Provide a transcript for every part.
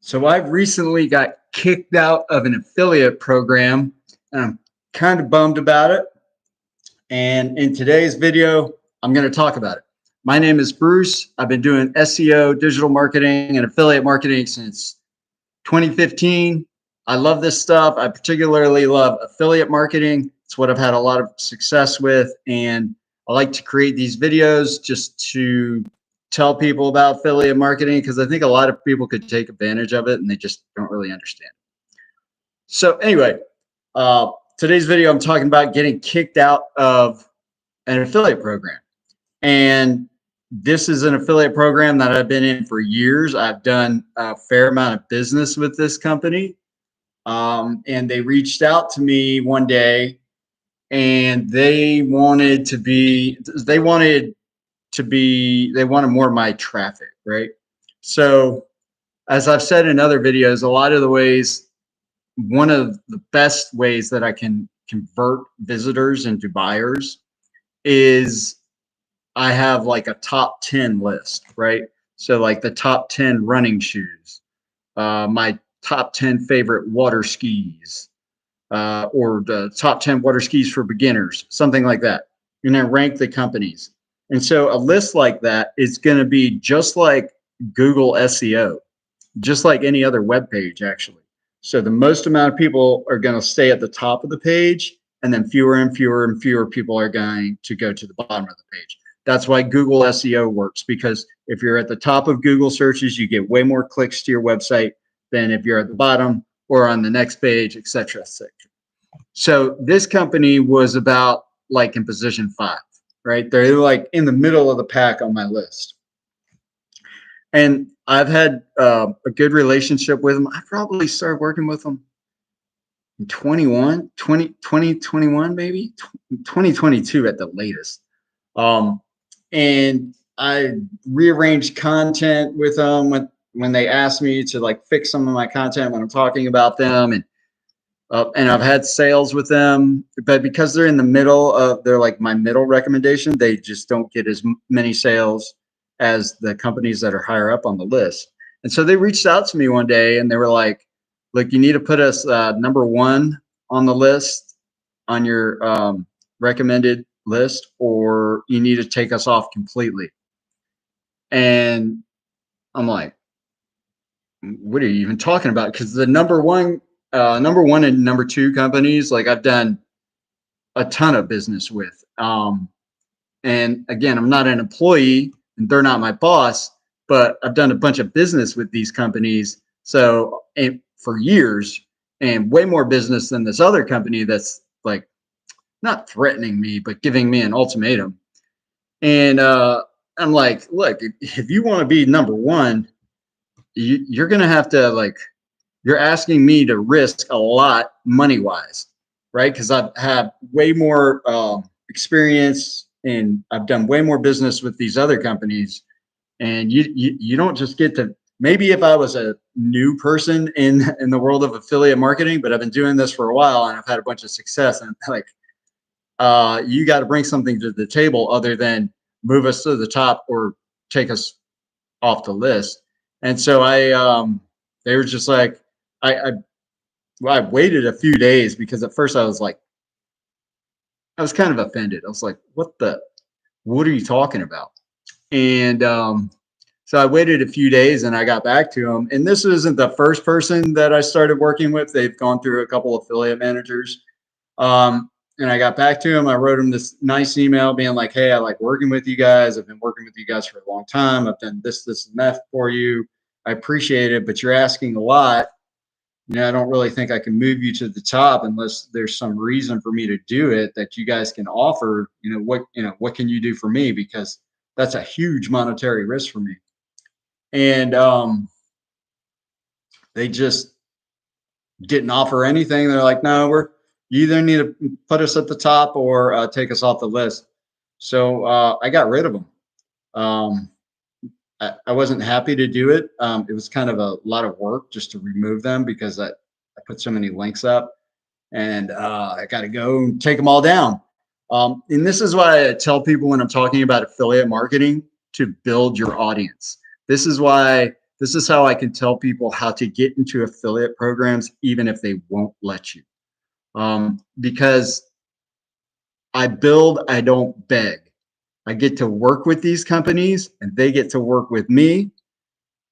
So I've recently got kicked out of an affiliate program, and I'm kind of bummed about it. And in today's video, I'm going to talk about it. My name is Bruce. I've been doing SEO, digital marketing, and affiliate marketing since 2015. I love this stuff. I particularly love affiliate marketing. It's what I've had a lot of success with. And I like to create these videos just to tell people about affiliate marketing because I think a lot of people could take advantage of it and they just don't really understand. So anyway, today's video, I'm talking about getting kicked out of an affiliate program. And this is an affiliate program that I've been in for years. I've done a fair amount of business with this company. And they reached out to me one day and they wanted more of my traffic, right? So as I've said in other videos, a lot of the ways, one of the best ways that I can convert visitors into buyers is I have like a top 10 list, right? So like the top 10 running shoes, my top 10 favorite water skis, or the top 10 water skis for beginners, something like that. And then rank the companies. And so a list like that is going to be just like Google SEO, just like any other web page, actually. So the most amount of people are going to stay at the top of the page, and then fewer and fewer and fewer people are going to go to the bottom of the page. That's why Google SEO works, because if you're at the top of Google searches, you get way more clicks to your website than if you're at the bottom or on the next page, et cetera, et cetera. So this company was about like in position 5, right? They're like in the middle of the pack on my list. And I've had a good relationship with them. I probably started working with them in 2021, maybe 2022 at the latest. And I rearranged content with them when they asked me to like fix some of my content when I'm talking about them. And I've had sales with them, but because they're in the middle of, they're like my middle recommendation, they just don't get as many sales as the companies that are higher up on the list. And so they reached out to me one day and they were like, look, you need to put us number 1 on the list, on your recommended list, or you need to take us off completely. And I'm like, what are you even talking about? Because the number one and number 2 companies, like I've done a ton of business with. And again, I'm not an employee and they're not my boss, but I've done a bunch of business with these companies. So for years, and way more business than this other company that's like not threatening me, but giving me an ultimatum. And I'm like, look, if you want to be number 1, you're going to have to like, you're asking me to risk a lot money wise, right? Because I've had way more experience and I've done way more business with these other companies. And you don't just get to, maybe if I was a new person in the world of affiliate marketing, but I've been doing this for a while and I've had a bunch of success, and like, you got to bring something to the table other than move us to the top or take us off the list. And so they were just like, I waited a few days because at first I was kind of offended. I was like, what are you talking about? And so I waited a few days and I got back to them. And this isn't the first person that I started working with. They've gone through a couple of affiliate managers. And I got back to him. I wrote him this nice email being like, hey, I like working with you guys. I've been working with you guys for a long time. I've done this, and that for you. I appreciate it, but you're asking a lot. I don't really think I can move you to the top unless there's some reason for me to do it that you guys can offer. What can you do for me? Because that's a huge monetary risk for me. And they just didn't offer anything. They're like, no, you either need to put us at the top or take us off the list. So I got rid of them. I wasn't happy to do it. It was kind of a lot of work just to remove them because I put so many links up, and I got to go and take them all down. And this is why I tell people when I'm talking about affiliate marketing to build your audience. This is why This is how I can tell people how to get into affiliate programs, even if they won't let you. Because I build, I don't beg. I get to work with these companies and they get to work with me.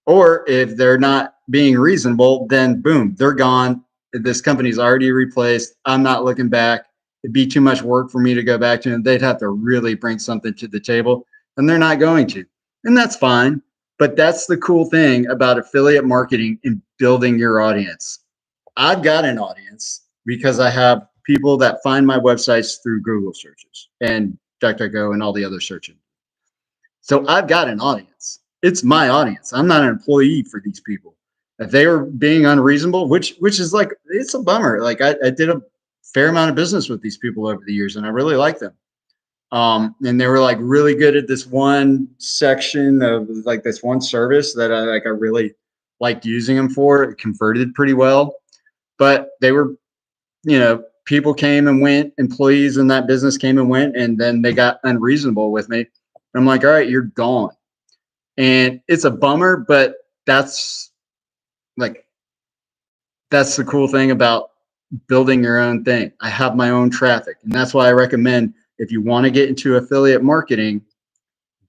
Or if they're not being reasonable, then boom, they're gone. This company's already replaced. I'm not looking back. It'd be too much work for me to go back to them. They'd have to really bring something to the table, and they're not going to. And that's fine. But that's the cool thing about affiliate marketing and building your audience. I've got an audience because I have people that find my websites through Google searches and DuckDuckGo and all the other search engines. So I've got an audience. It's my audience. I'm not an employee for these people. If they were being unreasonable, which is like, it's a bummer. Like I did a fair amount of business with these people over the years, and I really like them. And they were like really good at this one section of like this one service that I really liked using them for. It converted pretty well, but they were, people came and went, employees in that business came and went, and then they got unreasonable with me. I'm like, all right, you're gone. And it's a bummer, but that's the cool thing about building your own thing. I have my own traffic. And that's why I recommend, if you want to get into affiliate marketing,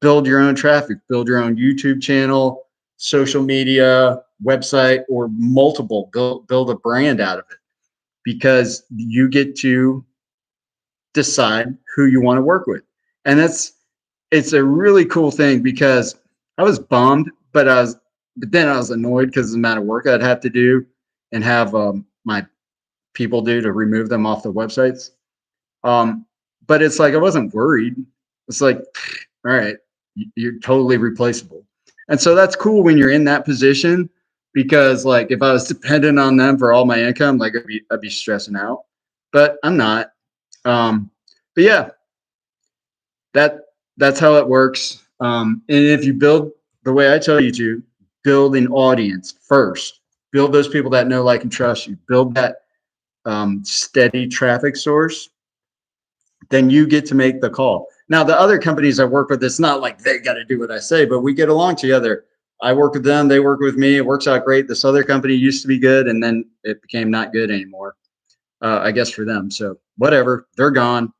build your own traffic, build your own YouTube channel, social media, website, or multiple, build a brand out of it, because you get to decide who you want to work with. And it's a really cool thing, because I was bummed, but then I was annoyed because of the amount of work I'd have to do and have my people do to remove them off the websites. But it's like, I wasn't worried. It's like, all right, you're totally replaceable. And so that's cool when you're in that position, because like if I was dependent on them for all my income, like I'd be stressing out, but I'm not. But yeah, that's how it works. And if you build the way I tell you to, build an audience first, build those people that know, like, and trust you, build that steady traffic source, then you get to make the call. Now, the other companies I work with, it's not like they got to do what I say, but we get along together. I work with them, they work with me. It works out great. This other company used to be good, and then it became not good anymore, I guess, for them. So whatever, they're gone.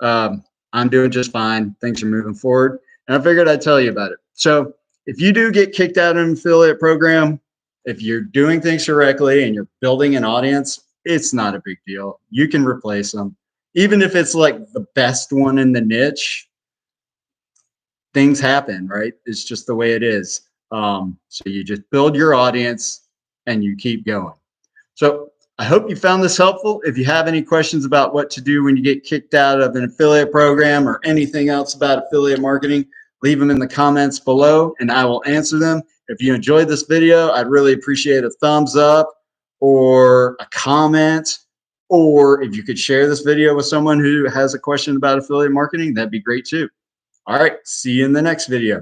I'm doing just fine. Things are moving forward. And I figured I'd tell you about it. So if you do get kicked out of an affiliate program, if you're doing things correctly and you're building an audience, it's not a big deal. You can replace them. Even if it's like the best one in the niche, things happen, right? It's just the way it is. So you just build your audience and you keep going. So I hope you found this helpful. If you have any questions about what to do when you get kicked out of an affiliate program or anything else about affiliate marketing, leave them in the comments below and I will answer them. If you enjoyed this video, I'd really appreciate a thumbs up or a comment, or if you could share this video with someone who has a question about affiliate marketing, that'd be great too. All right, see you in the next video.